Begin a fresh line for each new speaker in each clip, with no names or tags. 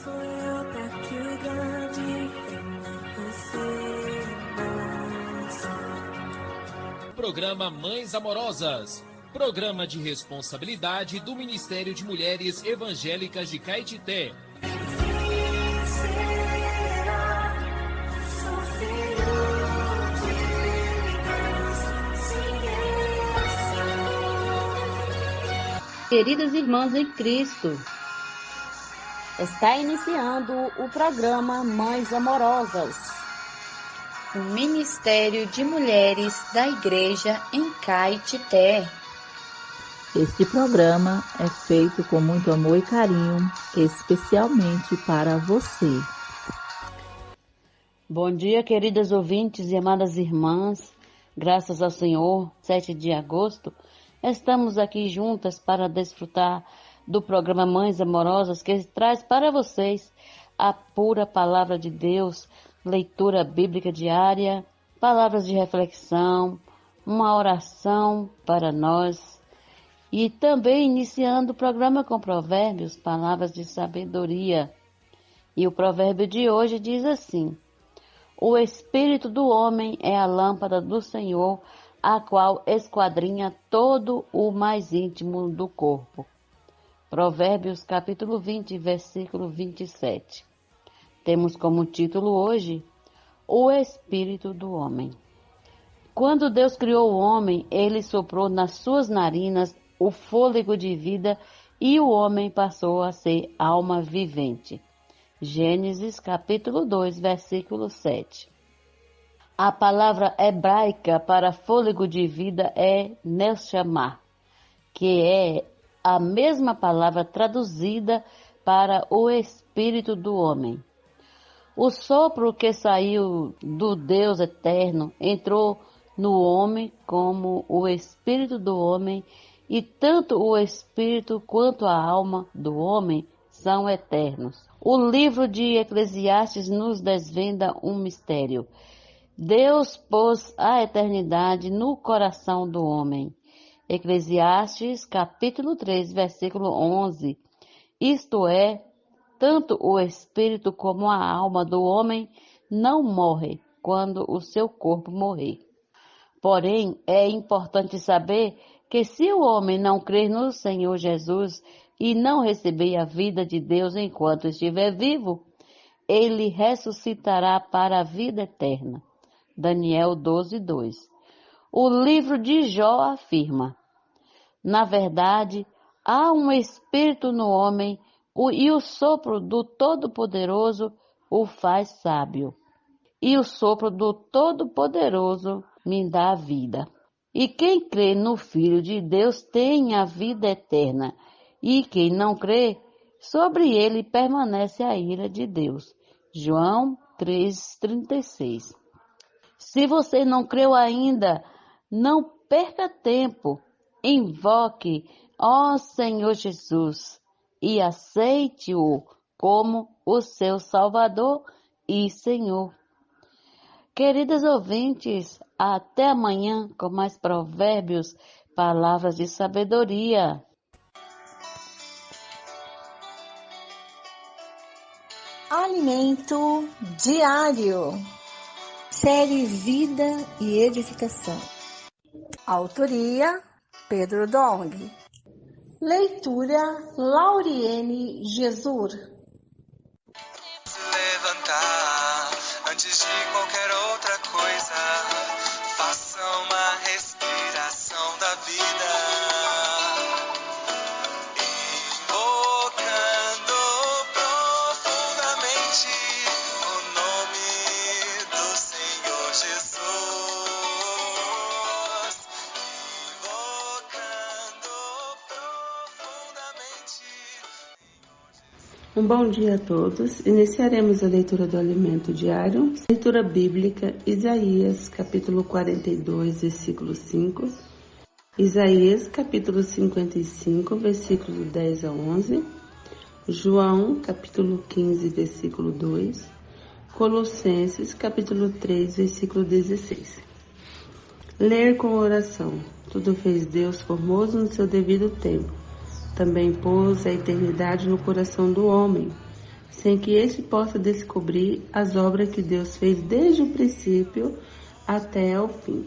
Sou eu pra que o grande você nasce.
Programa Mães Amorosas. Programa de responsabilidade do Ministério de Mulheres Evangélicas de Caetité.
Queridas irmãs em Cristo, está iniciando o programa Mães Amorosas, o Ministério de Mulheres da Igreja em Caetité.
Este programa é feito com muito amor e carinho, especialmente para você.
Bom dia, queridas ouvintes e amadas irmãs. Graças ao Senhor, 7 de agosto, estamos aqui juntas para desfrutar do programa Mães Amorosas, que traz para vocês a pura palavra de Deus, leitura bíblica diária, palavras de reflexão, uma oração para nós. E também iniciando o programa com provérbios, palavras de sabedoria. E o provérbio de hoje diz assim: o espírito do homem é a lâmpada do Senhor, a qual esquadrinha todo o mais íntimo do corpo. Provérbios capítulo 20, versículo 27. Temos como título hoje, o espírito do homem. Quando Deus criou o homem, ele soprou nas suas narinas o fôlego de vida e o homem passou a ser alma vivente. Gênesis capítulo 2, versículo 7. A palavra hebraica para fôlego de vida é neshama, que é a mesma palavra traduzida para o espírito do homem. O sopro que saiu do Deus eterno entrou no homem como o espírito do homem, e tanto o espírito quanto a alma do homem são eternos. O livro de Eclesiastes nos desvenda um mistério. Deus pôs a eternidade no coração do homem. Eclesiastes capítulo 3, versículo 11. Isto é, tanto o espírito como a alma do homem não morrem quando o seu corpo morrer. Porém, é importante saber que se o homem não crer no Senhor Jesus e não receber a vida de Deus enquanto estiver vivo, ele ressuscitará para a vida eterna. Daniel 12, 2. O livro de Jó afirma: na verdade, há um espírito no homem e o sopro do Todo-Poderoso o faz sábio. E o sopro do Todo-Poderoso me dá a vida. E quem crê no Filho de Deus tem a vida eterna. E quem não crê, sobre ele permanece a ira de Deus. João 3,36. Se você não creu ainda, não perca tempo. Invoque, ó Senhor Jesus, e aceite-o como o seu Salvador e Senhor. Queridas ouvintes, até amanhã com mais provérbios, palavras de sabedoria.
Alimento diário. Série Vida e Edificação. Autoria Pedro Dong. Leitura Lauriene Jesur.
Levantar antes de qualquer outra coisa, faça uma respiração da vida, invocando profundamente o nome do Senhor Jesus, invocando profundamente.
Um bom dia a todos. Iniciaremos a leitura do alimento diário. Leitura bíblica, Isaías, capítulo 42, versículo 5. Isaías, capítulo 55, versículo 10 a 11. João, capítulo 15, versículo 2. Colossenses, capítulo 3, versículo 16. Ler com oração. Tudo fez Deus formoso no seu devido tempo. Também pôs a eternidade no coração do homem, sem que este possa descobrir as obras que Deus fez desde o princípio até o fim.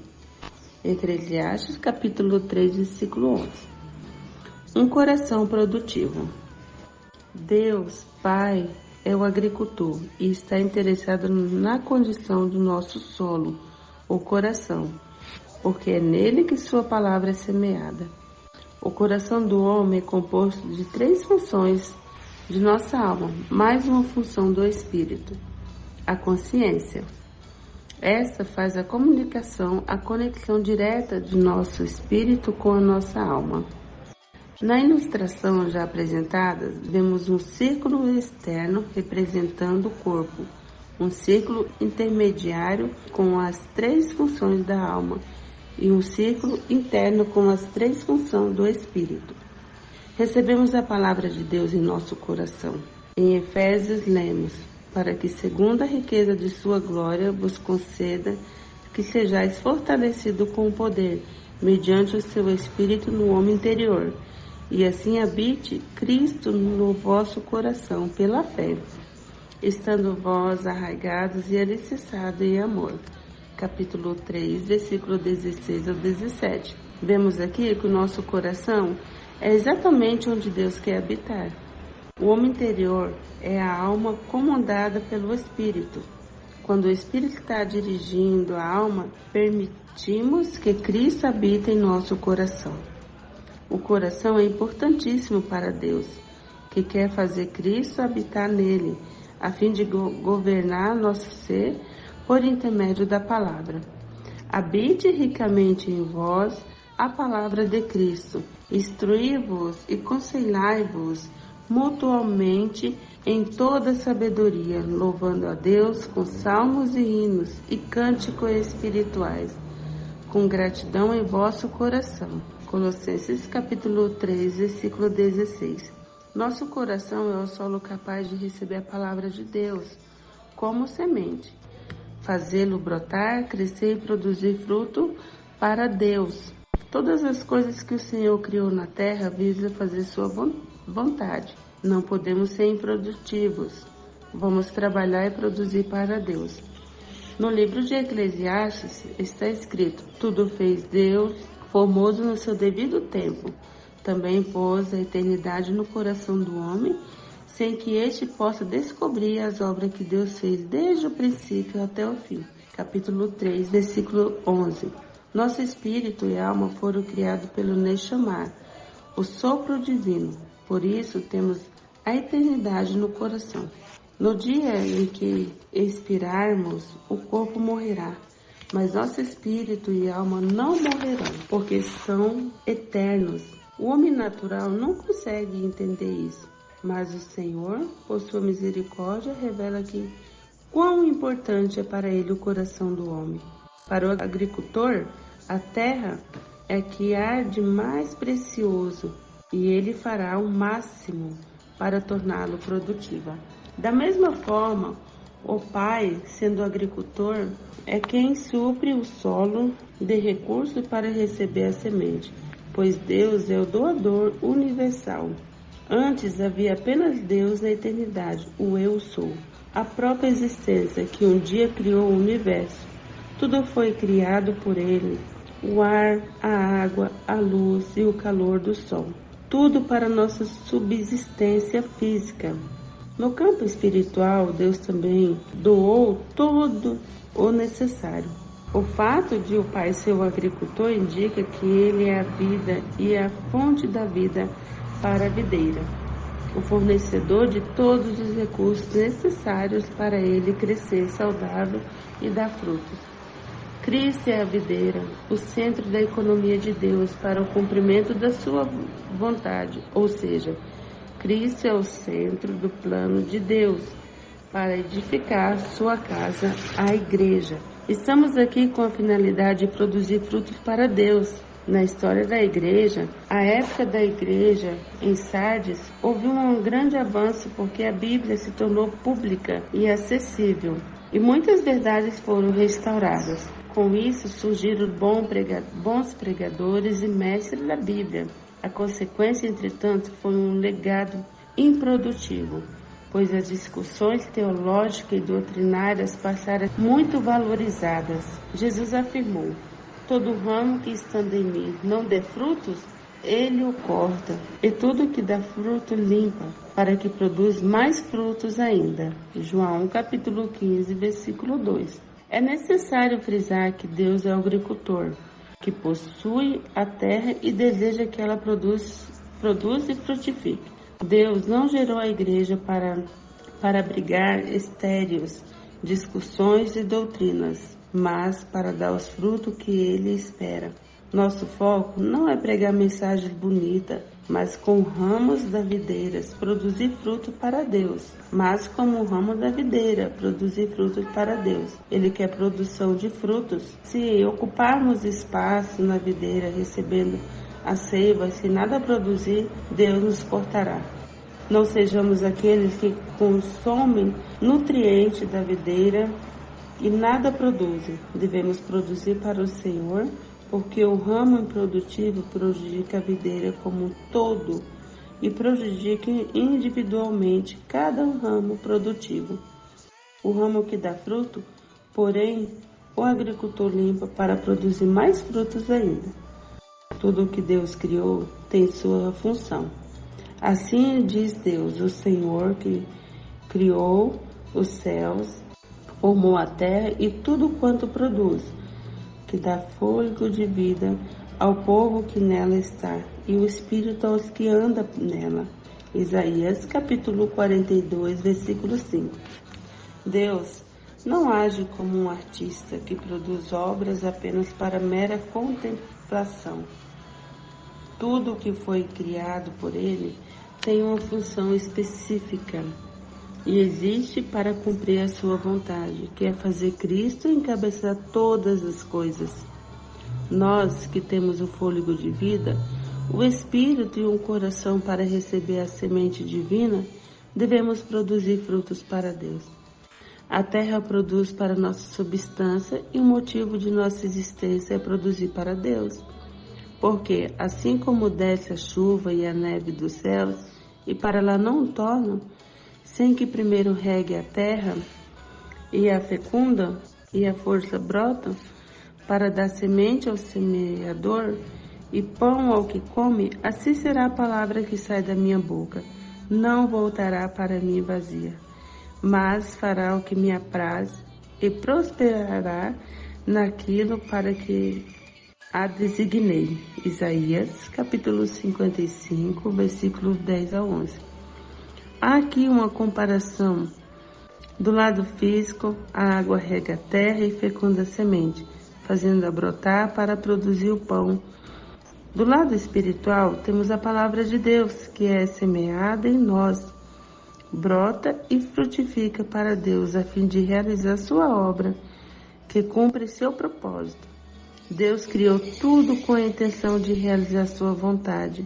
Eclesiastes capítulo 3, versículo 11. Um coração produtivo. Deus, Pai, é o agricultor e está interessado na condição do nosso solo, o coração, porque é nele que sua palavra é semeada. O coração do homem é composto de 3 funções de nossa alma, mais uma função do espírito, a consciência. Esta faz a comunicação, a conexão direta de nosso espírito com a nossa alma. Na ilustração já apresentada, vemos um círculo externo representando o corpo, um círculo intermediário com as 3 funções da alma e um círculo interno com as 3 funções do espírito. Recebemos a palavra de Deus em nosso coração. Em Efésios lemos: para que, segundo a riqueza de sua glória, vos conceda que sejais fortalecidos com o poder, mediante o seu Espírito no homem interior, e assim habite Cristo no vosso coração pela fé, estando vós arraigados e alicerçados em amor. Capítulo 3, versículo 16 ao 17. Vemos aqui que o nosso coração é exatamente onde Deus quer habitar. O homem interior é a alma comandada pelo Espírito. Quando o Espírito está dirigindo a alma, permitimos que Cristo habite em nosso coração. O coração é importantíssimo para Deus, que quer fazer Cristo habitar nele, a fim de governar nosso ser por intermédio da palavra. Habite ricamente em vós a palavra de Cristo. Instruí-vos e conselhai-vos mutuamente em toda sabedoria, louvando a Deus com salmos e hinos e cânticos espirituais, com gratidão em vosso coração. Colossenses capítulo 3, versículo 16. Nosso coração é o solo capaz de receber a palavra de Deus como semente, fazê-lo brotar, crescer e produzir fruto para Deus. Todas as coisas que o Senhor criou na terra visam fazer sua vontade. Não podemos ser improdutivos. Vamos trabalhar e produzir para Deus. No livro de Eclesiastes está escrito: tudo fez Deus, formoso no seu devido tempo. Também pôs a eternidade no coração do homem, sem que este possa descobrir as obras que Deus fez desde o princípio até o fim. Capítulo 3, versículo 11. Nosso espírito e alma foram criados pelo Neshama, o sopro divino. Por isso temos a eternidade no coração. No dia em que expirarmos, o corpo morrerá, mas nosso espírito e alma não morrerão, porque são eternos. O homem natural não consegue entender isso, mas o Senhor, por sua misericórdia, revela que quão importante é para ele o coração do homem. Para o agricultor, a terra é que há de mais precioso, e ele fará o máximo para torná-lo produtiva. Da mesma forma, o pai, sendo agricultor, é quem supre o solo de recursos para receber a semente, pois Deus é o doador universal. Antes havia apenas Deus na eternidade, o Eu Sou, a própria existência que um dia criou o universo. Tudo foi criado por ele, o ar, a água, a luz e o calor do sol. Tudo para nossa subsistência física. No campo espiritual, Deus também doou todo o necessário. O fato de o Pai ser o agricultor indica que ele é a vida e a fonte da vida para a videira, o fornecedor de todos os recursos necessários para ele crescer saudável e dar frutos. Cristo é a videira, o centro da economia de Deus para o cumprimento da sua vontade, ou seja, Cristo é o centro do plano de Deus para edificar sua casa, a igreja. Estamos aqui com a finalidade de produzir frutos para Deus. Na história da igreja, a época da igreja em Sardes, houve um grande avanço porque a Bíblia se tornou pública e acessível, e muitas verdades foram restauradas. Com isso, surgiram bons pregadores e mestres da Bíblia. A consequência, entretanto, foi um legado improdutivo. pois as discussões teológicas e doutrinárias passaram muito valorizadas. Jesus afirmou: todo ramo que estando em mim não dê frutos, ele o corta, e tudo que dá fruto limpa, para que produza mais frutos ainda. João capítulo 15, versículo 2. É necessário frisar que Deus é o agricultor, que possui a terra e deseja que ela produza e frutifique. Deus não gerou a igreja para abrigar estéreos, discussões e doutrinas, mas para dar os frutos que ele espera. Nosso foco não é pregar mensagens bonitas, mas com ramos da videira, produzir fruto para Deus. Mas como o ramo da videira, produzir frutos para Deus. Ele quer produção de frutos. Se ocuparmos espaço na videira, recebendo a seiva, se nada produzir, Deus nos cortará. Não sejamos aqueles que consomem nutrientes da videira e nada produzem. Devemos produzir para o Senhor, porque o ramo improdutivo prejudica a videira como um todo e prejudica individualmente cada ramo produtivo. O ramo que dá fruto, porém, o agricultor limpa para produzir mais frutos ainda. Tudo o que Deus criou tem sua função. Assim diz Deus, o Senhor que criou os céus, formou a terra e tudo quanto produz, que dá fôlego de vida ao povo que nela está, e o Espírito aos que andam nela. Isaías capítulo 42, versículo 5. Deus não age como um artista que produz obras apenas para mera contemplação. Tudo o que foi criado por ele tem uma função específica e existe para cumprir a sua vontade, que é fazer Cristo encabeçar todas as coisas. Nós que temos o fôlego de vida, o Espírito e um coração para receber a semente divina, devemos produzir frutos para Deus. A terra produz para nossa substância e o motivo de nossa existência é produzir para Deus. Porque, assim como desce a chuva e a neve dos céus, e para lá não tornam, sem que primeiro regue a terra, e a fecunda, e a força brotam, para dar semente ao semeador, e pão ao que come, assim será a palavra que sai da minha boca. Não voltará para mim vazia, mas fará o que me apraz, e prosperará naquilo para que a designei. Isaías, capítulo 55, versículos 10 a 11. Há aqui uma comparação. Do lado físico, a água rega a terra e fecunda a semente, fazendo-a brotar para produzir o pão. Do lado espiritual, temos a palavra de Deus, que é semeada em nós, brota e frutifica para Deus, a fim de realizar sua obra, que cumpre seu propósito. Deus criou tudo com a intenção de realizar sua vontade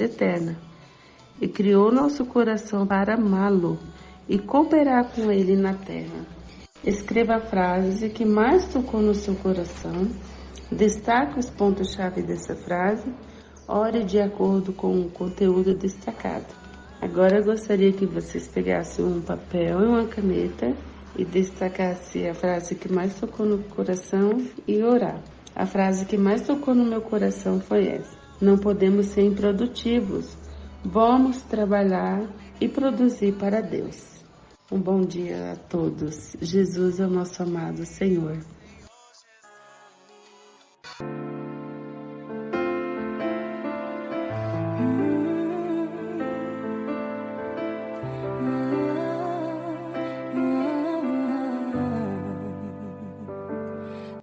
eterna, e criou nosso coração para amá-lo e cooperar com ele na terra. Escreva a frase que mais tocou no seu coração, destaque os pontos-chave dessa frase, ore de acordo com o conteúdo destacado. Agora eu gostaria que vocês pegassem um papel e uma caneta e destacassem a frase que mais tocou no coração e orar. A frase que mais tocou no meu coração foi essa: não podemos ser improdutivos, vamos trabalhar e produzir para Deus. Um bom dia a todos. Jesus é o nosso amado Senhor.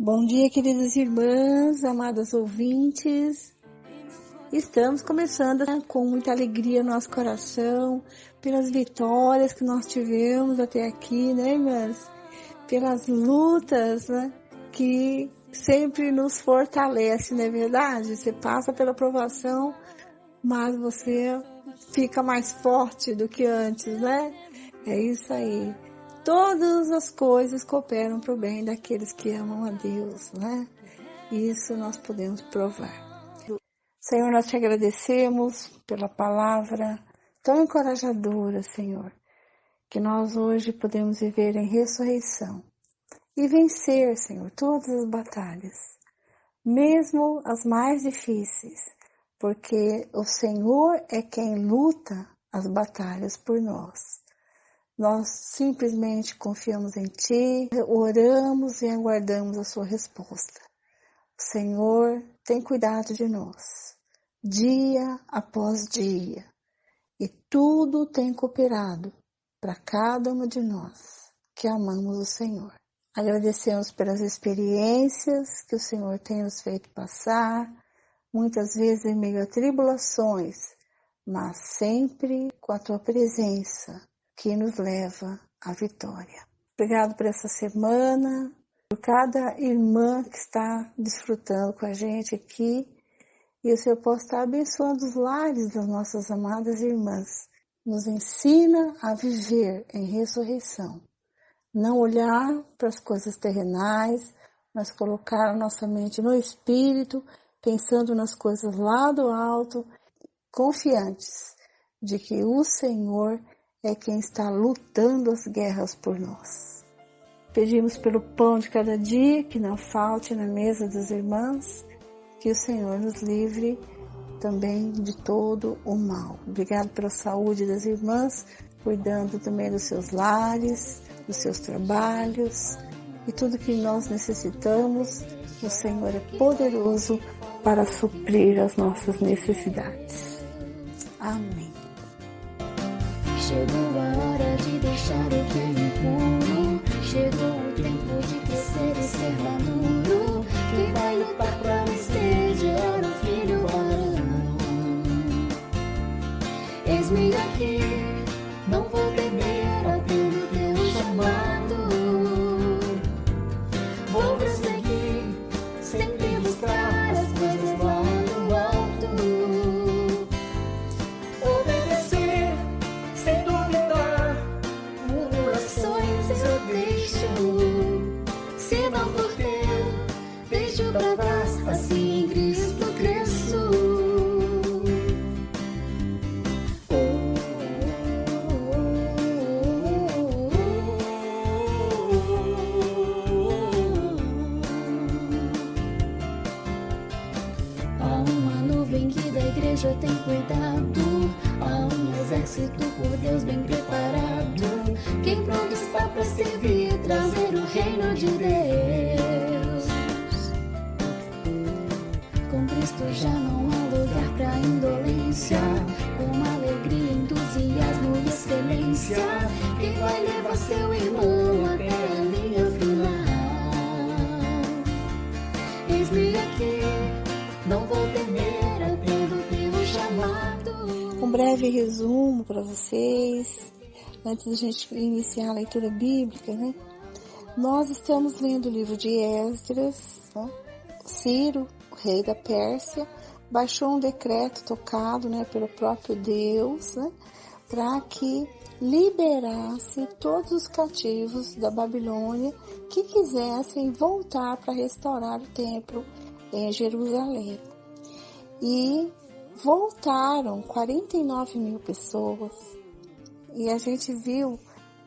Bom dia, queridas irmãs, amadas ouvintes. Estamos começando com muita alegria no nosso coração, pelas vitórias que nós tivemos até aqui, né, irmãs? Pelas lutas, né, que sempre nos fortalece, não é verdade? Você passa pela provação, mas você fica mais forte do que antes, né? É isso aí. Todas as coisas cooperam para o bem daqueles que amam a Deus, né? Isso nós podemos provar. Senhor, nós te agradecemos pela palavra tão encorajadora, Senhor, que nós hoje podemos viver em ressurreição e vencer, Senhor, todas as batalhas, mesmo as mais difíceis, porque o Senhor é quem luta as batalhas por nós. Nós simplesmente confiamos em Ti, oramos e aguardamos a Sua resposta. O Senhor tem cuidado de nós, dia após dia, e tudo tem cooperado para cada uma de nós que amamos o Senhor. Agradecemos pelas experiências que o Senhor tem nos feito passar, muitas vezes em meio a tribulações, mas sempre com a Tua presença que nos leva à vitória. Obrigado por essa semana, por cada irmã que está desfrutando com a gente aqui, e o Senhor possa estar abençoando os lares das nossas amadas irmãs. Nos ensina a viver em ressurreição, não olhar para as coisas terrenais, mas colocar a nossa mente no Espírito, pensando nas coisas lá do alto, confiantes de que o Senhor é quem está lutando as guerras por nós. Pedimos pelo pão de cada dia, que não falte na mesa das irmãs, que o Senhor nos livre também de todo o mal. Obrigado pela saúde das irmãs, cuidando também dos seus lares, dos seus trabalhos e tudo que nós necessitamos. O Senhor é poderoso para suprir as nossas necessidades. Amém.
Chegou a hora de deixar o que é impuro. Chegou o tempo de crescer e ser maduro. Quem vai lutar pra vencer gerar um filho varão. Eis-me aqui, não vou temer a ter teu chamado. Vou prosseguir, sempre buscar as coisas lá no alto. Obedecer, sem duvidar, murmurações eu deixo. Se não for teu, deixo pra trás, assim em Cristo cresço. Há uma nuvem que da igreja tem cuidado. Há um exército por Deus bem preparado. Quem pronto está para servir, trazer o reino de Deus. Com Cristo já não há lugar para indolência. Com alegria, entusiasmo e excelência. Quem vai levar seu irmão até a linha final? Eis-me aqui, não vou temer a ter o teu chamado.
Um breve resumo para vocês, antes de a gente iniciar a leitura bíblica, né? Nós estamos lendo o livro de Esdras, né? Ciro, o rei da Pérsia, baixou um decreto tocado, né, pelo próprio Deus, né, para que liberasse todos os cativos da Babilônia que quisessem voltar para restaurar o templo em Jerusalém. E voltaram 49 mil pessoas. E a gente viu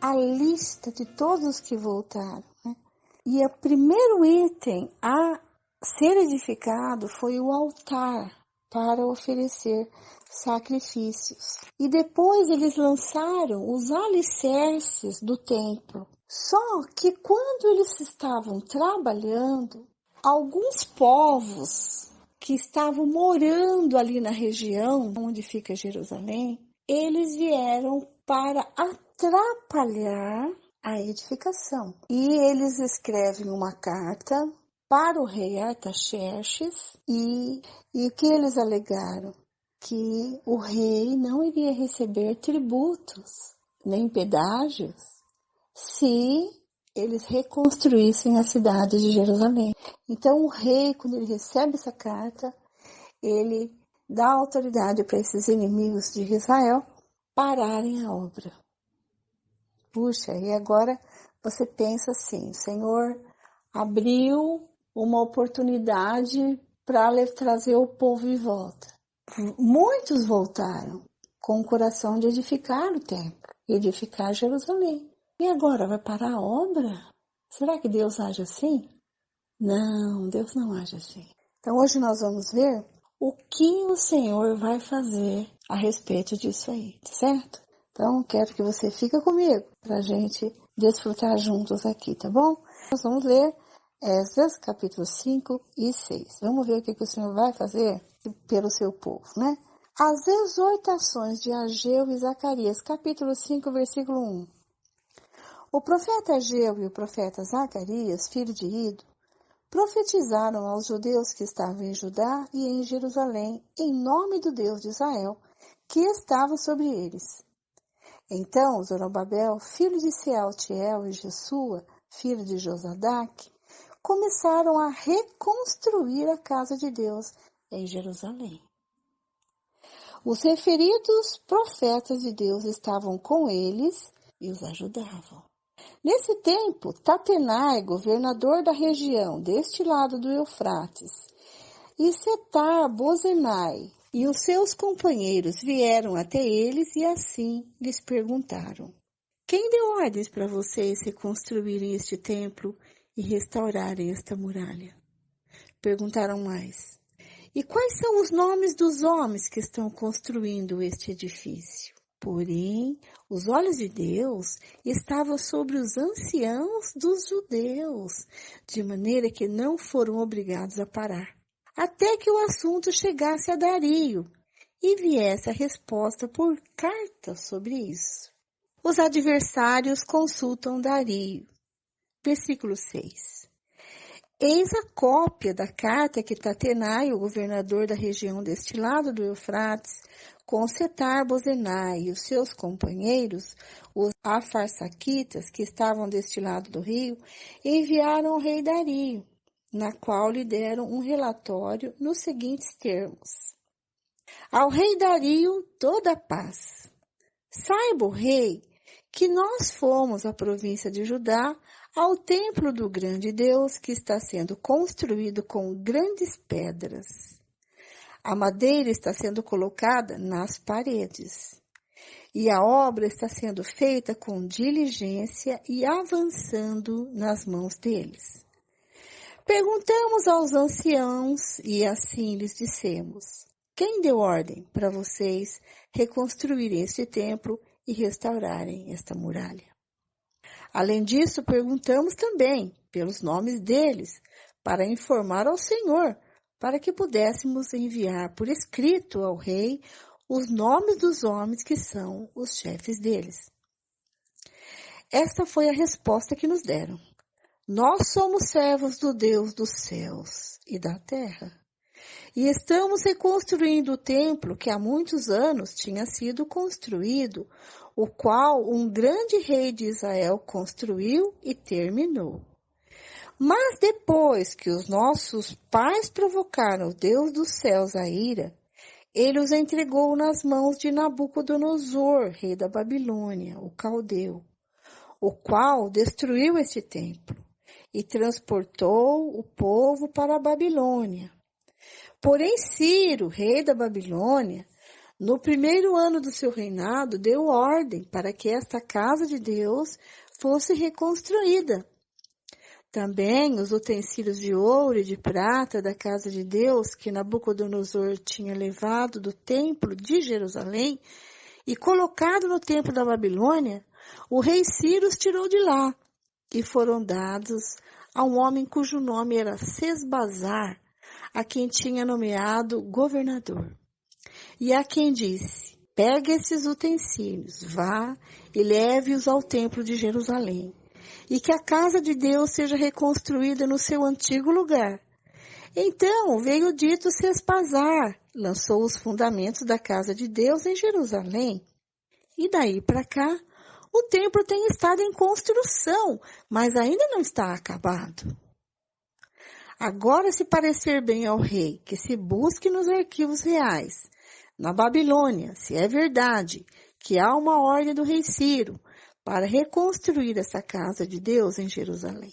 a lista de todos que voltaram, né? E o primeiro item a ser edificado foi o altar para oferecer sacrifícios. E depois eles lançaram os alicerces do templo. Só que quando eles estavam trabalhando, alguns povos que estavam morando ali na região onde fica Jerusalém, eles vieram para atrapalhar a edificação. E eles escrevem uma carta para o rei Artaxerxes e o que eles alegaram? Que o rei não iria receber tributos, nem pedágios, se eles reconstruíssem a cidade de Jerusalém. Então o rei, quando ele recebe essa carta, ele dá autoridade para esses inimigos de Israel pararem a obra. Puxa, e agora você pensa assim, o Senhor abriu uma oportunidade para trazer o povo de volta. Muitos voltaram, com o coração de edificar o templo, edificar Jerusalém. E agora vai parar a obra? Será que Deus age assim? Não, Deus não age assim. Então hoje nós vamos ver o que o Senhor vai fazer a respeito disso aí, certo? Então quero que você fique comigo para a gente desfrutar juntos aqui, tá bom? Nós vamos ler Esdras, capítulo 5 e 6. Vamos ver o que o Senhor vai fazer pelo seu povo, né? As exortações de Ageu e Zacarias, capítulo 5, versículo 1. O profeta Ageu e o profeta Zacarias, filho de Ido, profetizaram aos judeus que estavam em Judá e em Jerusalém, em nome do Deus de Israel, que estava sobre eles. Então Zorobabel, filho de Sealtiel, e Jesua, filho de Josadaque, começaram a reconstruir a casa de Deus em Jerusalém. Os referidos profetas de Deus estavam com eles e os ajudavam. Nesse tempo, Tatenai, governador da região deste lado do Eufrates, e Setar-Bozenai e os seus companheiros vieram até eles e assim lhes perguntaram: quem deu ordens para vocês reconstruírem este templo e restaurarem esta muralha? Perguntaram mais: e quais são os nomes dos homens que estão construindo este edifício? Porém, os olhos de Deus estavam sobre os anciãos dos judeus, de maneira que não foram obrigados a parar, até que o assunto chegasse a Dario e viesse a resposta por carta sobre isso. Os adversários consultam Dario. Versículo 6. Eis a cópia da carta que Tatenai, o governador da região deste lado do Eufrates, com Setar-Bozenai e os seus companheiros, os afarsaquitas, que estavam deste lado do rio, enviaram ao rei Dario, na qual lhe deram um relatório nos seguintes termos: ao rei Dario toda a paz. Saiba o rei que nós fomos à província de Judá, ao templo do grande Deus, que está sendo construído com grandes pedras. A madeira está sendo colocada nas paredes, e a obra está sendo feita com diligência e avançando nas mãos deles. Perguntamos aos anciãos e assim lhes dissemos: quem deu ordem para vocês reconstruírem este templo e restaurarem esta muralha? Além disso, perguntamos também pelos nomes deles, para informar ao Senhor, para que pudéssemos enviar por escrito ao rei os nomes dos homens que são os chefes deles. Esta foi a resposta que nos deram: nós somos servos do Deus dos céus e da terra, e estamos reconstruindo o templo que há muitos anos tinha sido construído, o qual um grande rei de Israel construiu e terminou. Mas depois que os nossos pais provocaram o Deus dos céus a ira, ele os entregou nas mãos de Nabucodonosor, rei da Babilônia, o caldeu, o qual destruiu este templo e transportou o povo para a Babilônia. Porém, Ciro, rei da Babilônia, no primeiro ano do seu reinado, deu ordem para que esta casa de Deus fosse reconstruída. Também os utensílios de ouro e de prata da casa de Deus que Nabucodonosor tinha levado do templo de Jerusalém e colocado no templo da Babilônia, o rei Ciro os tirou de lá e foram dados a um homem cujo nome era Sesbazar, a quem tinha nomeado governador. E a quem disse: pegue esses utensílios, vá e leve-os ao templo de Jerusalém, e que a casa de Deus seja reconstruída no seu antigo lugar. Então veio dito Sesbazar, lançou os fundamentos da casa de Deus em Jerusalém. E daí para cá, o templo tem estado em construção, mas ainda não está acabado. Agora, se parecer bem ao rei, que se busque nos arquivos reais, na Babilônia, se é verdade que há uma ordem do rei Ciro para reconstruir essa casa de Deus em Jerusalém.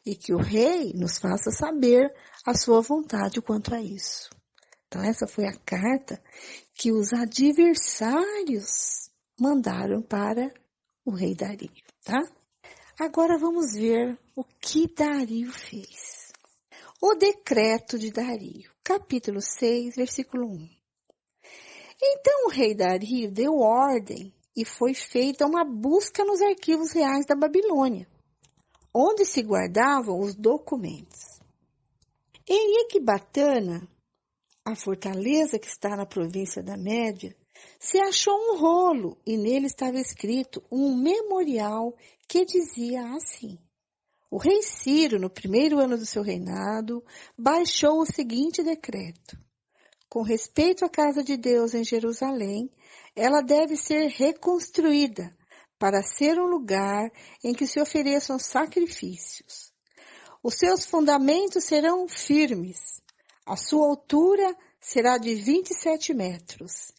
E que o rei nos faça saber a sua vontade quanto a isso. Então, essa foi a carta que os adversários mandaram para o rei Dario, tá? Agora vamos ver o que Dario fez. O decreto de Dario, capítulo 6, versículo 1. Então o rei Dario deu ordem e foi feita uma busca nos arquivos reais da Babilônia, onde se guardavam os documentos. Em Ecbatana, a fortaleza que está na província da Média, se achou um rolo e nele estava escrito um memorial que dizia assim: o rei Ciro, no primeiro ano do seu reinado, baixou o seguinte decreto: com respeito à casa de Deus em Jerusalém, ela deve ser reconstruída para ser um lugar em que se ofereçam sacrifícios. Os seus fundamentos serão firmes. A sua altura será de 27 metros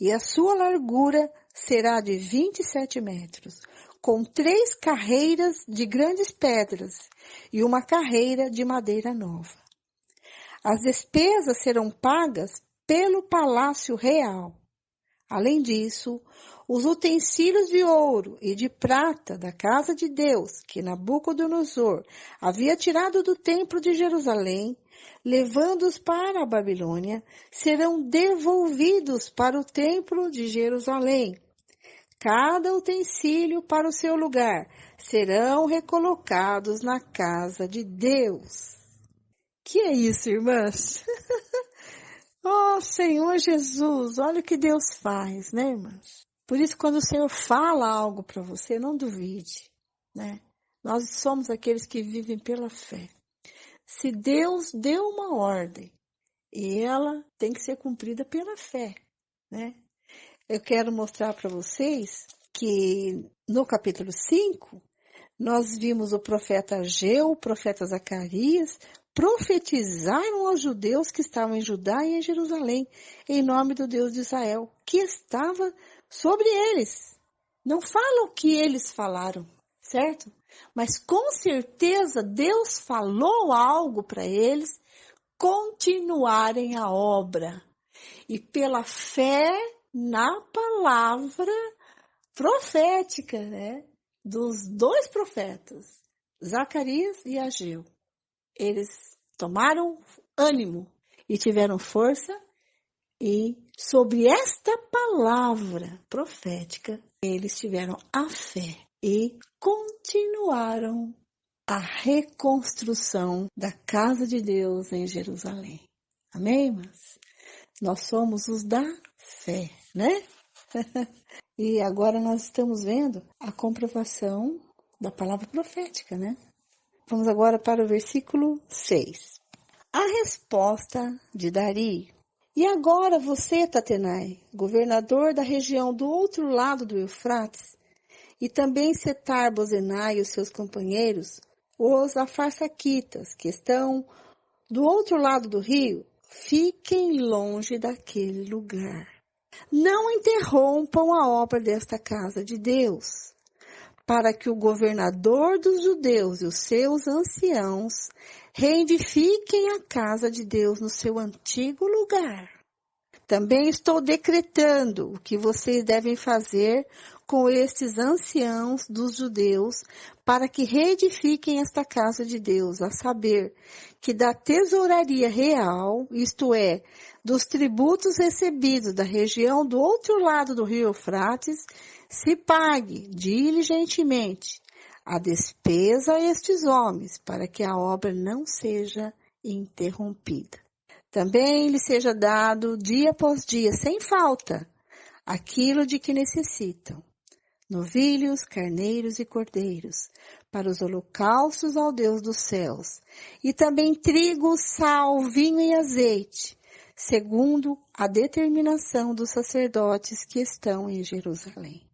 e a sua largura será de 27 metros, com 3 carreiras de grandes pedras e uma carreira de madeira nova. As despesas serão pagas pelo palácio real. Além disso, os utensílios de ouro e de prata da casa de Deus, que Nabucodonosor havia tirado do templo de Jerusalém, levando-os para a Babilônia, serão devolvidos para o templo de Jerusalém. Cada utensílio para o seu lugar serão recolocados na casa de Deus. Que é isso, irmãs? Oh, Senhor Jesus, olha o que Deus faz, né, irmãs? Por isso, quando o Senhor fala algo para você, não duvide, né? Nós somos aqueles que vivem pela fé. Se Deus deu uma ordem, e ela tem que ser cumprida pela fé, né? Eu quero mostrar para vocês que no capítulo 5, nós vimos o profeta Ageu, o profeta Zacarias, profetizaram aos judeus que estavam em Judá e em Jerusalém, em nome do Deus de Israel, que estava sobre eles. Não fala o que eles falaram, certo? Mas com certeza Deus falou algo para eles continuarem a obra. E pela fé na palavra profética, né, dos 2 profetas, Zacarias e Ageu. Eles tomaram ânimo e tiveram força, e sobre esta palavra profética, eles tiveram a fé e continuaram a reconstrução da casa de Deus em Jerusalém. Amém, irmãs? Nós somos os da fé, né? E agora nós estamos vendo a comprovação da palavra profética, né? Vamos agora para o versículo 6. A resposta de Dario. E agora você, Tatenai, governador da região do outro lado do Eufrates, e também Setar-Bozenai e os seus companheiros, os afarsaquitas, que estão do outro lado do rio, fiquem longe daquele lugar. Não interrompam a obra desta casa de Deus, para que o governador dos judeus e os seus anciãos reedifiquem a casa de Deus no seu antigo lugar. Também estou decretando o que vocês devem fazer com estes anciãos dos judeus para que reedifiquem esta casa de Deus, a saber, que da tesouraria real, isto é, dos tributos recebidos da região do outro lado do rio Eufrates, se pague diligentemente a despesa a estes homens, para que a obra não seja interrompida. Também lhe seja dado, dia após dia, sem falta, aquilo de que necessitam: novilhos, carneiros e cordeiros, para os holocaustos ao Deus dos céus, e também trigo, sal, vinho e azeite, segundo a determinação dos sacerdotes que estão em Jerusalém.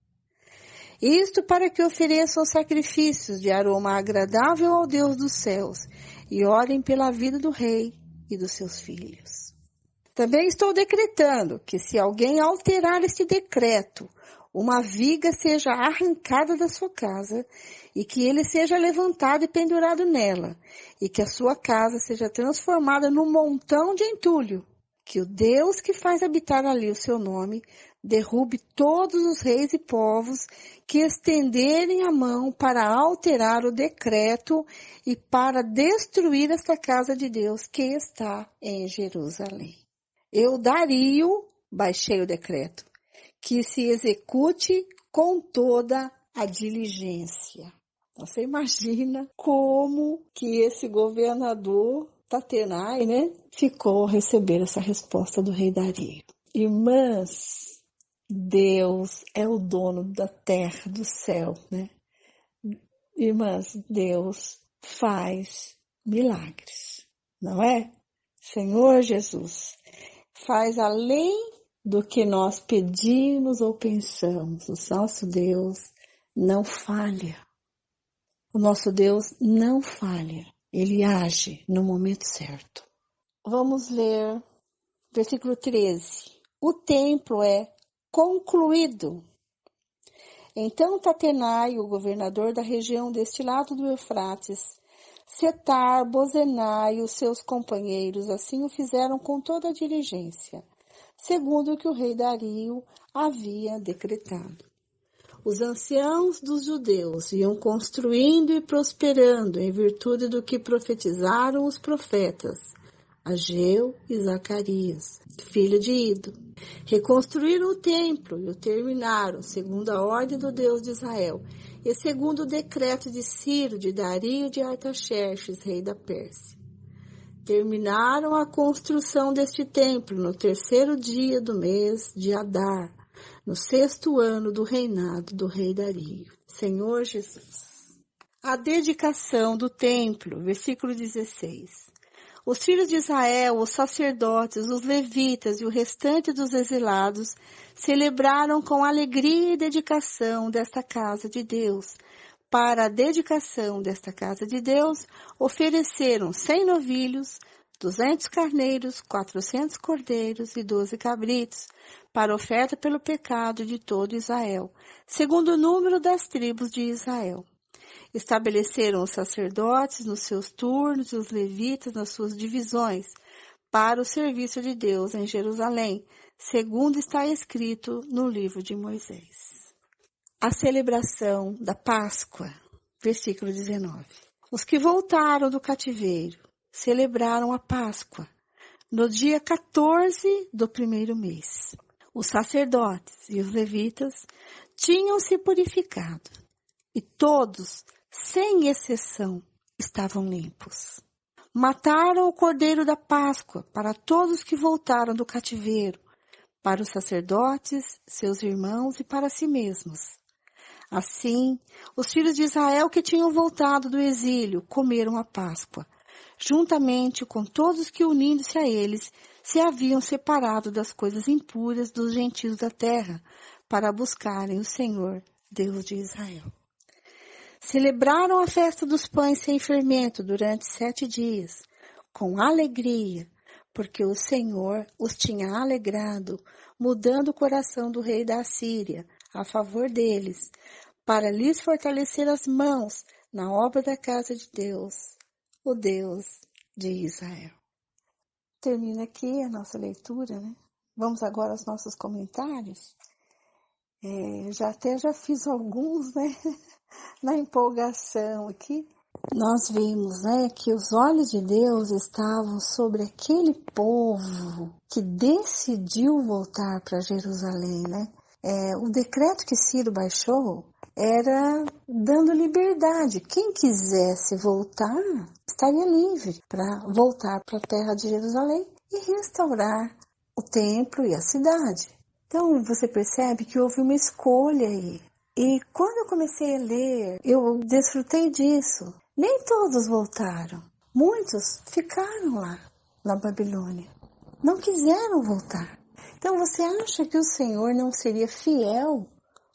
Isto para que ofereçam sacrifícios de aroma agradável ao Deus dos céus e orem pela vida do rei e dos seus filhos. Também estou decretando que, se alguém alterar este decreto, uma viga seja arrancada da sua casa e que ele seja levantado e pendurado nela, e que a sua casa seja transformada num montão de entulho, que o Deus que faz habitar ali o seu nome derrube todos os reis e povos que estenderem a mão para alterar o decreto e para destruir esta casa de Deus que está em Jerusalém. Eu, Dario, baixei o decreto, que se execute com toda a diligência. Você imagina como que esse governador Tatenai, né, ficou a receber essa resposta do rei Dario. Irmãs, Deus é o dono da terra, do céu, né? Irmãs, Deus faz milagres, não é? Senhor Jesus, faz além do que nós pedimos ou pensamos. O nosso Deus não falha. O nosso Deus não falha. Ele age no momento certo. Vamos ler versículo 13. O templo é concluído. Então Tatenai, o governador da região deste lado do Eufrates, Setar-Bozenai e os seus companheiros assim o fizeram com toda a diligência, segundo o que o rei Dario havia decretado. Os anciãos dos judeus iam construindo e prosperando em virtude do que profetizaram os profetas, Ageu e Zacarias, filho de Ido. Reconstruíram o templo e o terminaram, segundo a ordem do Deus de Israel, e segundo o decreto de Ciro, de Dario e de Artaxerxes, rei da Pérsia. Terminaram a construção deste templo no 3º dia do mês de Adar, no 6º ano do reinado do rei Dario. Senhor Jesus. A dedicação do templo, versículo 16. Os filhos de Israel, os sacerdotes, os levitas e o restante dos exilados celebraram com alegria e dedicação desta casa de Deus. Para a dedicação desta casa de Deus, ofereceram 100 novilhos, 200 carneiros, 400 cordeiros e 12 cabritos, para oferta pelo pecado de todo Israel, segundo o número das tribos de Israel. Estabeleceram os sacerdotes nos seus turnos e os levitas nas suas divisões, para o serviço de Deus em Jerusalém, segundo está escrito no livro de Moisés. A celebração da Páscoa, versículo 19. Os que voltaram do cativeiro celebraram a Páscoa no dia 14 do 1º mês. Os sacerdotes e os levitas tinham se purificado e todos, sem exceção, estavam limpos. Mataram o cordeiro da Páscoa para todos que voltaram do cativeiro, para os sacerdotes, seus irmãos e para si mesmos. Assim, os filhos de Israel que tinham voltado do exílio comeram a Páscoa, juntamente com todos que, unindo-se a eles, se haviam separado das coisas impuras dos gentios da terra, para buscarem o Senhor, Deus de Israel. Celebraram a festa dos pães sem fermento durante 7 dias, com alegria, porque o Senhor os tinha alegrado, mudando o coração do rei da Assíria a favor deles, para lhes fortalecer as mãos na obra da casa de Deus, o Deus de Israel. Termina aqui a nossa leitura, né? Vamos agora aos nossos comentários. Já fiz alguns, né? Na empolgação aqui, nós vimos, né, que os olhos de Deus estavam sobre aquele povo que decidiu voltar para Jerusalém, né? O decreto que Ciro baixou era dando liberdade. Quem quisesse voltar, estaria livre para voltar para a terra de Jerusalém e restaurar o templo e a cidade. Então, você percebe que houve uma escolha aí. E quando eu comecei a ler, eu desfrutei disso. Nem todos voltaram. Muitos ficaram lá, na Babilônia. Não quiseram voltar. Então, você acha que o Senhor não seria fiel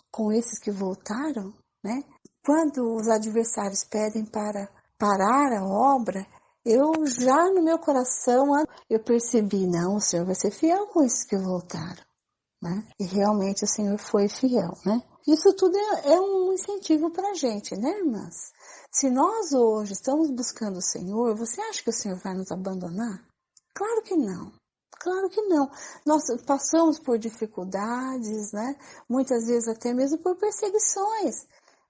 com esses que voltaram, né? Quando os adversários pedem para parar a obra, eu já no meu coração, eu percebi, não, o Senhor vai ser fiel com esses que voltaram, né? E realmente o Senhor foi fiel, né? Isso tudo é um incentivo para a gente, né, irmãs? Se nós hoje estamos buscando o Senhor, você acha que o Senhor vai nos abandonar? Claro que não. Claro que não. Nós passamos por dificuldades, né? Muitas vezes até mesmo por perseguições.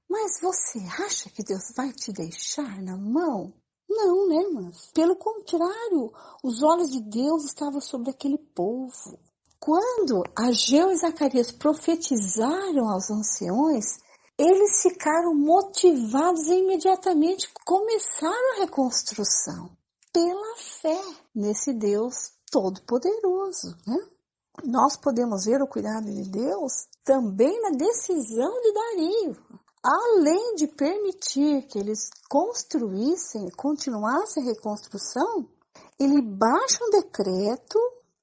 Mas você acha que Deus vai te deixar na mão? Não, né, irmãs? Pelo contrário, os olhos de Deus estavam sobre aquele povo. Quando Ageu e Zacarias profetizaram aos anciões, eles ficaram motivados e imediatamente começaram a reconstrução pela fé nesse Deus todo-poderoso, né? Nós podemos ver o cuidado de Deus também na decisão de Dario. Além de permitir que eles construíssem, continuassem a reconstrução, ele baixa um decreto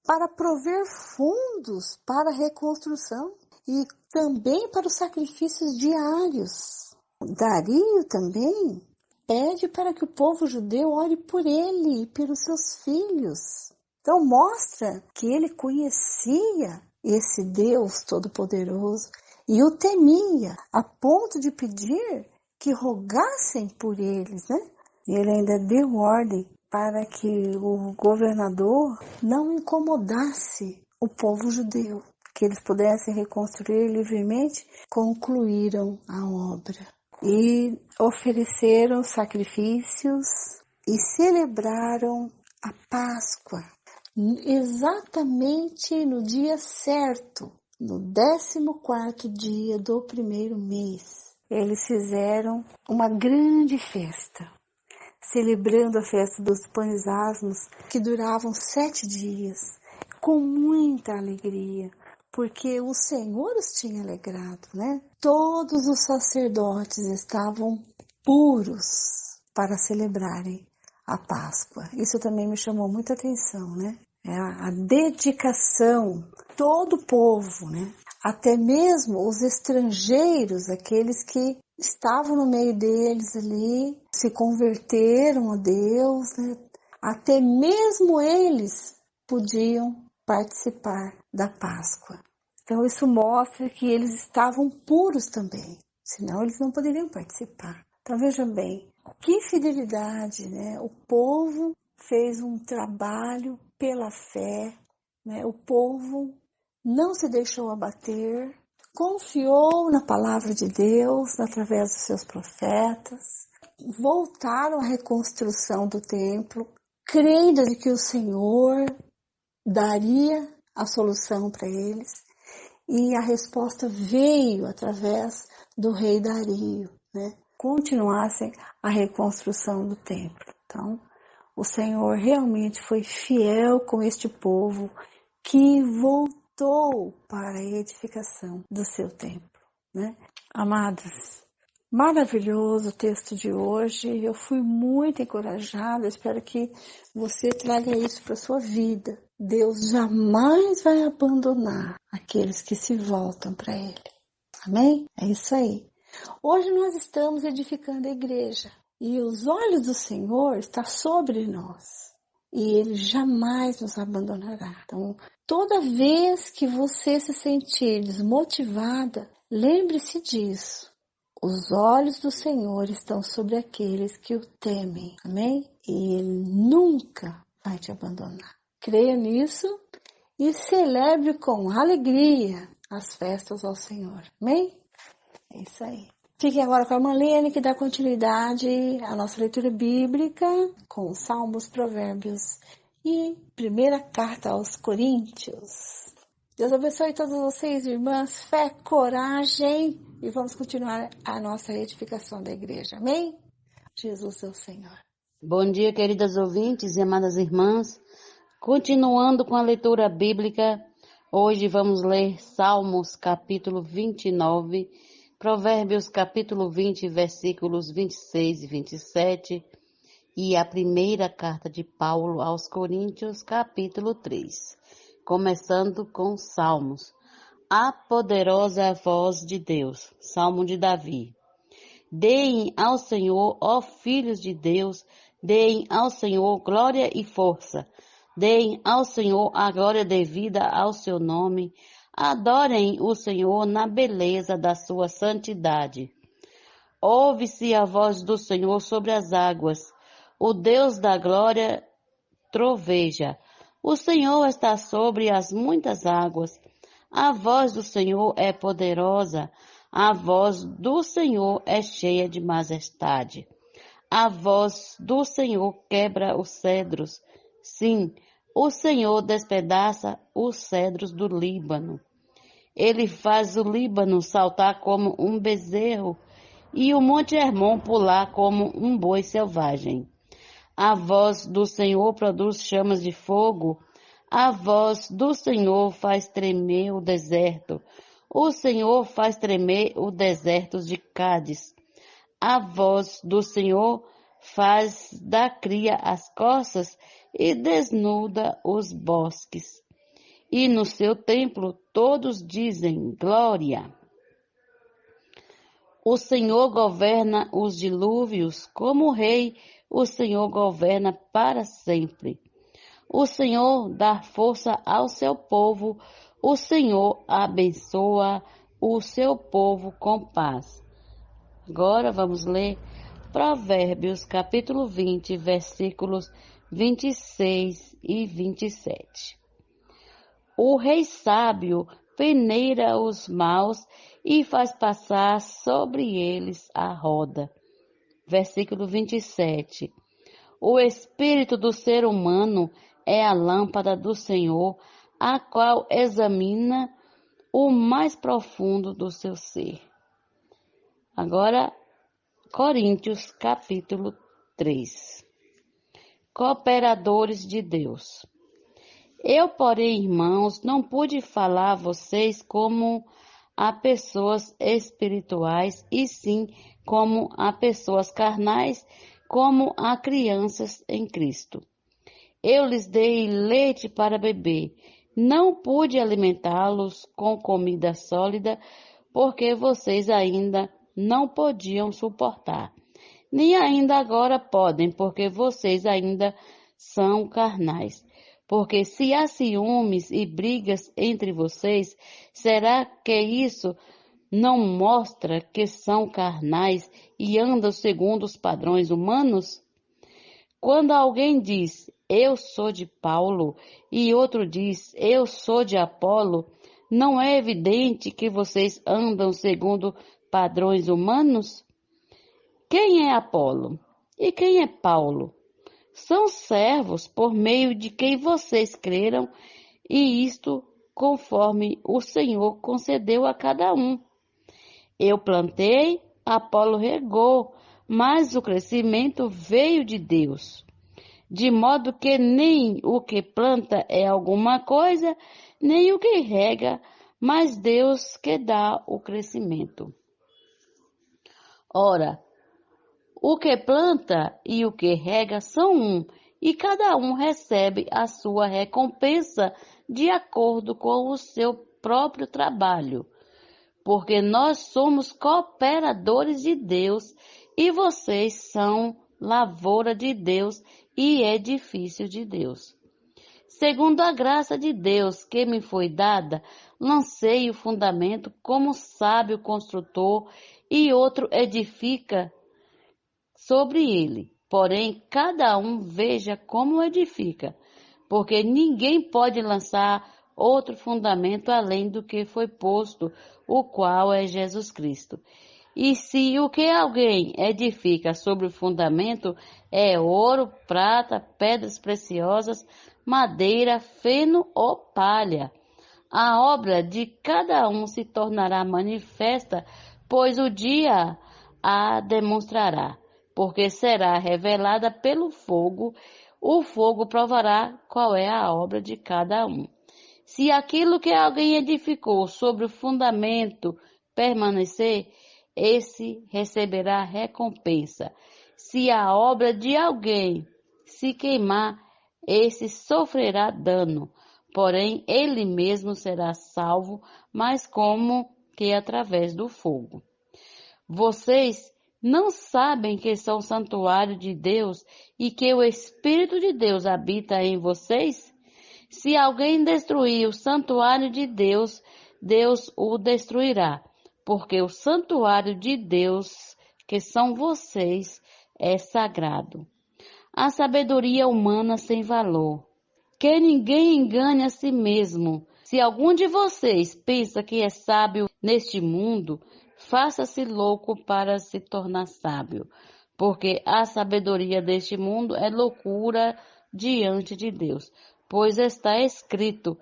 para prover fundos para a reconstrução e também para os sacrifícios diários. Dario também pede para que o povo judeu ore por ele e pelos seus filhos. Então mostra que ele conhecia esse Deus Todo-Poderoso e o temia, a ponto de pedir que rogassem por eles, né? E ele ainda deu ordem para que o governador não incomodasse o povo judeu, que eles pudessem reconstruir livremente. Concluíram a obra e ofereceram sacrifícios e celebraram a Páscoa, exatamente no dia certo, no 14º dia do primeiro mês. Eles fizeram uma grande festa, celebrando a festa dos pães asmos, que duravam 7 dias, com muita alegria, porque o Senhor os tinha alegrado, né? Todos os sacerdotes estavam puros para celebrarem a Páscoa. Isso também me chamou muita atenção, né? É a dedicação, todo o povo, né? Até mesmo os estrangeiros, aqueles que estavam no meio deles ali, se converteram a Deus, né? Até mesmo eles podiam participar da Páscoa. Então isso mostra que eles estavam puros também, senão eles não poderiam participar. Então veja bem, que fidelidade, né? O povo fez um trabalho pela fé, né? O povo não se deixou abater, confiou na palavra de Deus através dos seus profetas, voltaram à reconstrução do templo, crendo de que o Senhor daria a solução para eles, e a resposta veio através do rei Dario, né? Continuassem a reconstrução do templo. Então, o Senhor realmente foi fiel com este povo que voltou para a edificação do seu templo, né? Amadas, maravilhoso o texto de hoje. Eu fui muito encorajada. Espero que você traga isso para a sua vida. Deus jamais vai abandonar aqueles que se voltam para Ele. Amém? É isso aí. Hoje nós estamos edificando a igreja e os olhos do Senhor estão sobre nós e Ele jamais nos abandonará. Então, toda vez que você se sentir desmotivada, lembre-se disso. Os olhos do Senhor estão sobre aqueles que o temem. Amém? E Ele nunca vai te abandonar. Creia nisso e celebre com alegria as festas ao Senhor. Amém? É isso aí. Fiquem agora com a Marlene, que dá continuidade à nossa leitura bíblica com Salmos, Provérbios e primeira carta aos Coríntios. Deus abençoe todos vocês, irmãs. Fé, coragem e vamos continuar a nossa edificação da igreja. Amém? Jesus é o Senhor.
Bom dia, queridas ouvintes e amadas irmãs. Continuando com a leitura bíblica, hoje vamos ler Salmos capítulo 29, Provérbios capítulo 20, versículos 26 e 27 e a primeira carta de Paulo aos Coríntios capítulo 3. Começando com Salmos. A poderosa voz de Deus, Salmo de Davi. Deem ao Senhor, ó filhos de Deus, deem ao Senhor glória e força. Deem ao Senhor a glória devida ao seu nome. Adorem o Senhor na beleza da sua santidade. Ouve-se a voz do Senhor sobre as águas. O Deus da glória troveja. O Senhor está sobre as muitas águas. A voz do Senhor é poderosa. A voz do Senhor é cheia de majestade. A voz do Senhor quebra os cedros. Sim, o Senhor despedaça os cedros do Líbano. Ele faz o Líbano saltar como um bezerro e o Monte Hermon pular como um boi selvagem. A voz do Senhor produz chamas de fogo. A voz do Senhor faz tremer o deserto. O Senhor faz tremer o deserto de Cádiz. A voz do Senhor faz da cria as costas e desnuda os bosques. E no seu templo todos dizem glória. O Senhor governa os dilúvios, como rei, o Senhor governa para sempre. O Senhor dá força ao seu povo, o Senhor abençoa o seu povo com paz. Agora vamos ler Provérbios capítulo 20, versículos 26 e 27. O rei sábio peneira os maus e faz passar sobre eles a roda. Versículo 27. O espírito do ser humano é a lâmpada do Senhor, a qual examina o mais profundo do seu ser. Agora, Coríntios capítulo 3. Cooperadores de Deus. Eu, porém, irmãos, não pude falar a vocês como a pessoas espirituais, e sim como a pessoas carnais, como a crianças em Cristo. Eu lhes dei leite para beber, não pude alimentá-los com comida sólida, porque vocês ainda não podiam suportar, nem ainda agora podem, porque vocês ainda são carnais. Porque se há ciúmes e brigas entre vocês, será que isso não mostra que são carnais e andam segundo os padrões humanos? Quando alguém diz, eu sou de Paulo, e outro diz, eu sou de Apolo, não é evidente que vocês andam segundo padrões humanos? Quem é Apolo? E quem é Paulo? São servos por meio de quem vocês creram, e isto conforme o Senhor concedeu a cada um. Eu plantei, Apolo regou, mas o crescimento veio de Deus. De modo que nem o que planta é alguma coisa, nem o que rega, mas Deus que dá o crescimento. Ora, o que planta e o que rega são um, e cada um recebe a sua recompensa de acordo com o seu próprio trabalho. Porque nós somos cooperadores de Deus, e vocês são lavoura de Deus e edifício de Deus. Segundo a graça de Deus que me foi dada, lancei o fundamento como sábio construtor, e outro edifica sobre ele. Porém, cada um veja como edifica, porque ninguém pode lançar outro fundamento além do que foi posto, o qual é Jesus Cristo. E se o que alguém edifica sobre o fundamento é ouro, prata, pedras preciosas, madeira, feno ou palha, a obra de cada um se tornará manifesta, pois o dia a demonstrará, porque será revelada pelo fogo. O fogo provará qual é a obra de cada um. Se aquilo que alguém edificou sobre o fundamento permanecer, esse receberá recompensa. Se a obra de alguém se queimar, esse sofrerá dano. Porém, ele mesmo será salvo, mas como que através do fogo. Vocês não sabem que são santuário de Deus e que o Espírito de Deus habita em vocês? Se alguém destruir o santuário de Deus, Deus o destruirá, porque o santuário de Deus, que são vocês, é sagrado. A sabedoria humana sem valor. que ninguém engane a si mesmo. Se algum de vocês pensa que é sábio neste mundo, faça-se louco para se tornar sábio, porque a sabedoria deste mundo é loucura diante de Deus. Pois está escrito,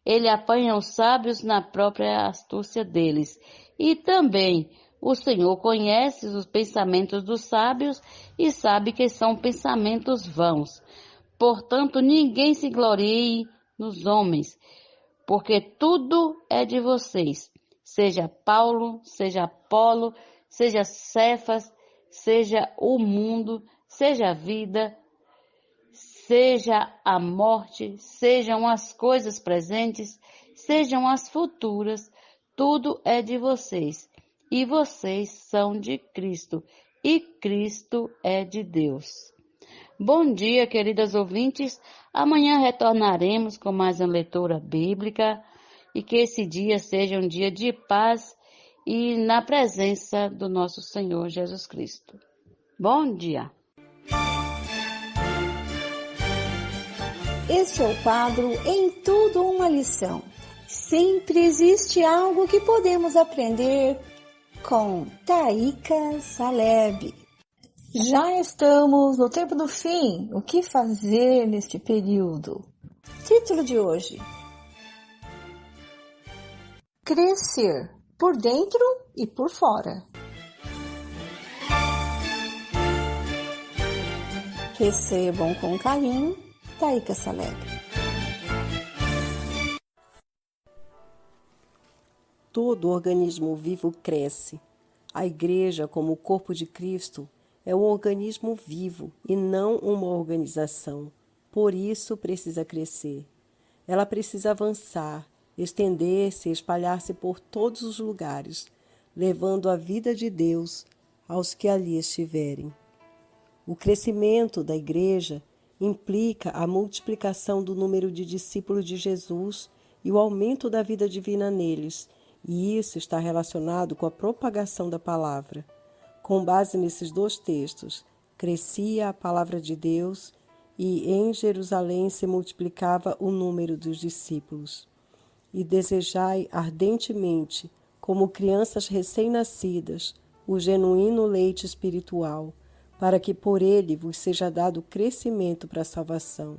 ele apanha os sábios na própria astúcia deles. E também o Senhor conhece os pensamentos dos sábios e sabe que são pensamentos vãos. Portanto, ninguém se glorie nos homens, porque tudo é de vocês. Seja Paulo, seja Apolo, seja Cefas, seja o mundo, seja a vida, seja a morte, sejam as coisas presentes, sejam as futuras, tudo é de vocês. E vocês são de Cristo, e Cristo é de Deus. Bom dia, queridas ouvintes. Amanhã retornaremos com mais uma leitura bíblica e que esse dia seja um dia de paz e na presença do nosso Senhor Jesus Cristo. Bom dia.
Este é o quadro Em Tudo Uma Lição. Sempre existe algo que podemos aprender com Taíka Saleb. Já estamos no tempo do fim. O que fazer neste período? Título de hoje: Crescer por dentro e por fora. Recebam com carinho, Taíka Saleb.
Todo organismo vivo cresce. A Igreja, como o corpo de Cristo, é um organismo vivo e não uma organização. Por isso precisa crescer. Ela precisa avançar, estender-se e espalhar-se por todos os lugares, levando a vida de Deus aos que ali estiverem. O crescimento da Igreja implica a multiplicação do número de discípulos de Jesus e o aumento da vida divina neles, e isso está relacionado com a propagação da palavra. Com base nesses dois textos, crescia a palavra de Deus e em Jerusalém se multiplicava o número dos discípulos. E desejai ardentemente, como crianças recém-nascidas, o genuíno leite espiritual, para que por ele vos seja dado crescimento para a salvação.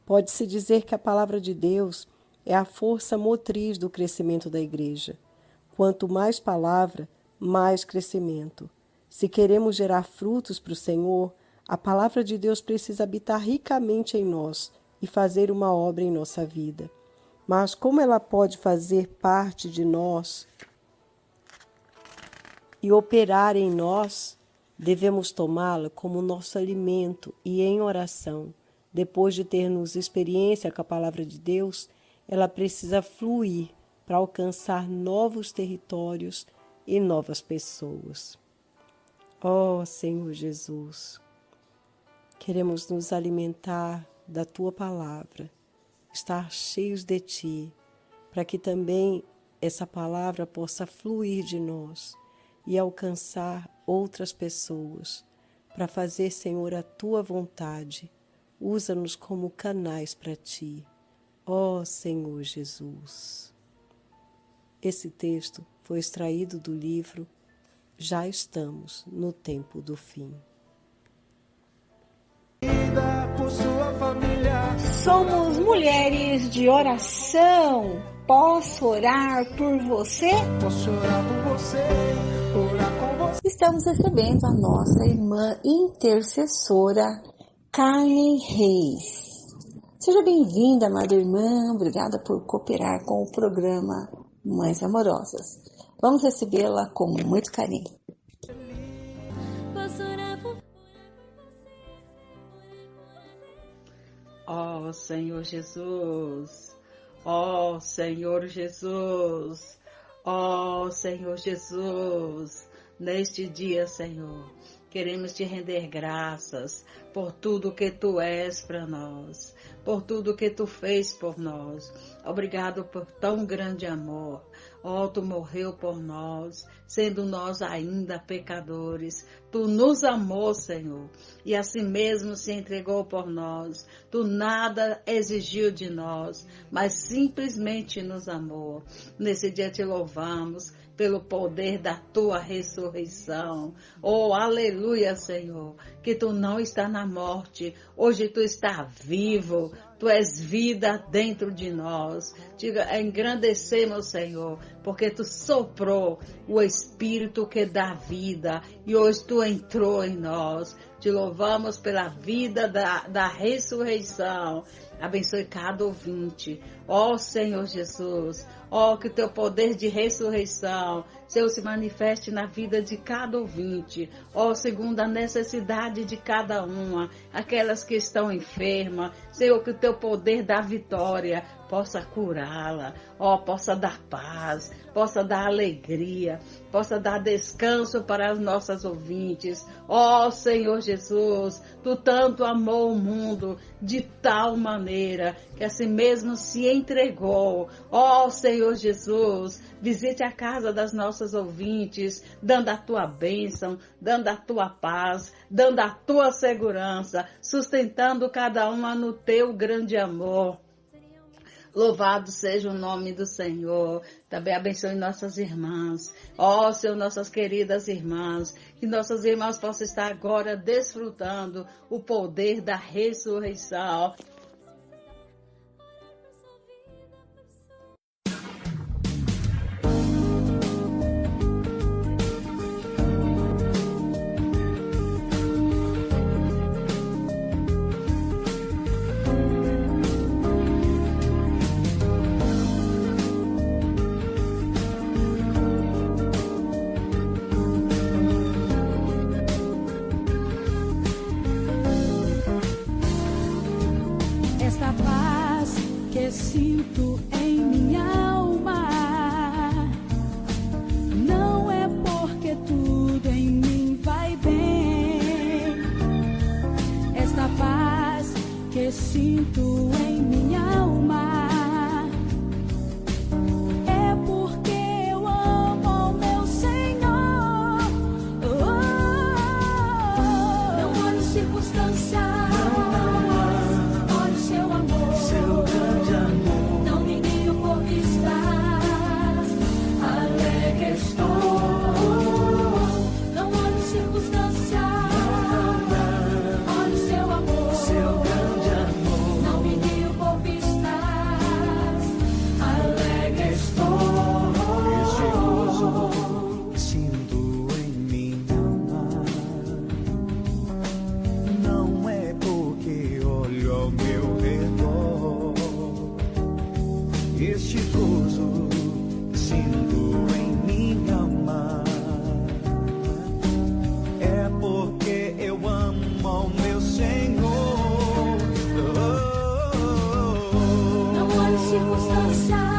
Pode-se dizer que a palavra de Deus é a força motriz do crescimento da Igreja. Quanto mais palavra, mais crescimento. Se queremos gerar frutos para o Senhor, a palavra de Deus precisa habitar ricamente em nós e fazer uma obra em nossa vida. Mas como ela pode fazer parte de nós e operar em nós, devemos tomá-la como nosso alimento e em oração. Depois de termos experiência com a palavra de Deus, ela precisa fluir para alcançar novos territórios e novas pessoas. Ó Senhor Jesus, queremos nos alimentar da Tua palavra, estar cheios de Ti, para que também essa palavra possa fluir de nós e alcançar outras pessoas, para fazer, Senhor, a Tua vontade. Usa-nos como canais para Ti, ó Senhor Jesus. Esse texto foi extraído do livro Já Estamos no Tempo do Fim.
Somos mulheres de oração. Posso orar por você?
Posso orar por você, orar com você.
Estamos recebendo a nossa irmã intercessora, Carmen Reis. Seja bem-vinda, amada irmã. Obrigada por cooperar com o programa Mães Amorosas. Vamos recebê-la com muito carinho.
Ó Senhor Jesus, ó Senhor Jesus, ó Senhor Jesus, neste dia, Senhor, queremos te render graças por tudo que tu és para nós, por tudo que tu fez por nós. Obrigado por tão grande amor. Ó, tu morreu por nós, sendo nós ainda pecadores. Tu nos amou, Senhor, e assim mesmo se entregou por nós. Tu nada exigiu de nós, mas simplesmente nos amou. Nesse dia te louvamos pelo poder da tua ressurreição. Oh, aleluia, Senhor, que tu não está na morte, hoje tu está vivo, tu és vida dentro de nós. Te engrandecemos, Senhor, porque tu soprou o Espírito que dá vida e hoje tu entrou em nós. Te louvamos pela vida da ressurreição. Abençoe cada ouvinte. Ó Senhor Jesus, ó que o teu poder de ressurreição, Senhor, se manifeste na vida de cada ouvinte. Ó, segundo a necessidade de cada uma, aquelas que estão enfermas, Senhor, que o teu poder da vitória possa curá-la, ó, possa dar paz, possa dar alegria, possa dar descanso para as nossas ouvintes. Ó Senhor Jesus, tu tanto amou o mundo de tal maneira que assim mesmo se entregou. Ó Senhor Jesus, visite a casa das nossas ouvintes, dando a tua bênção, dando a tua paz, dando a tua segurança, sustentando cada uma no teu grande amor. Louvado seja o nome do Senhor. Também abençoe nossas irmãs. Ó, Senhor, nossas queridas irmãs. Que nossas irmãs possam estar agora desfrutando o poder da ressurreição.
Sinto em minha alma, não é porque tudo em mim vai bem. Esta paz que sinto em minha alma é porque eu amo o meu Senhor. Não olho circunstâncias, olho seu amor, seu grande amor.
Este gozo sinto em minha alma, é porque eu amo ao meu Senhor.
Não olho circunstâncias.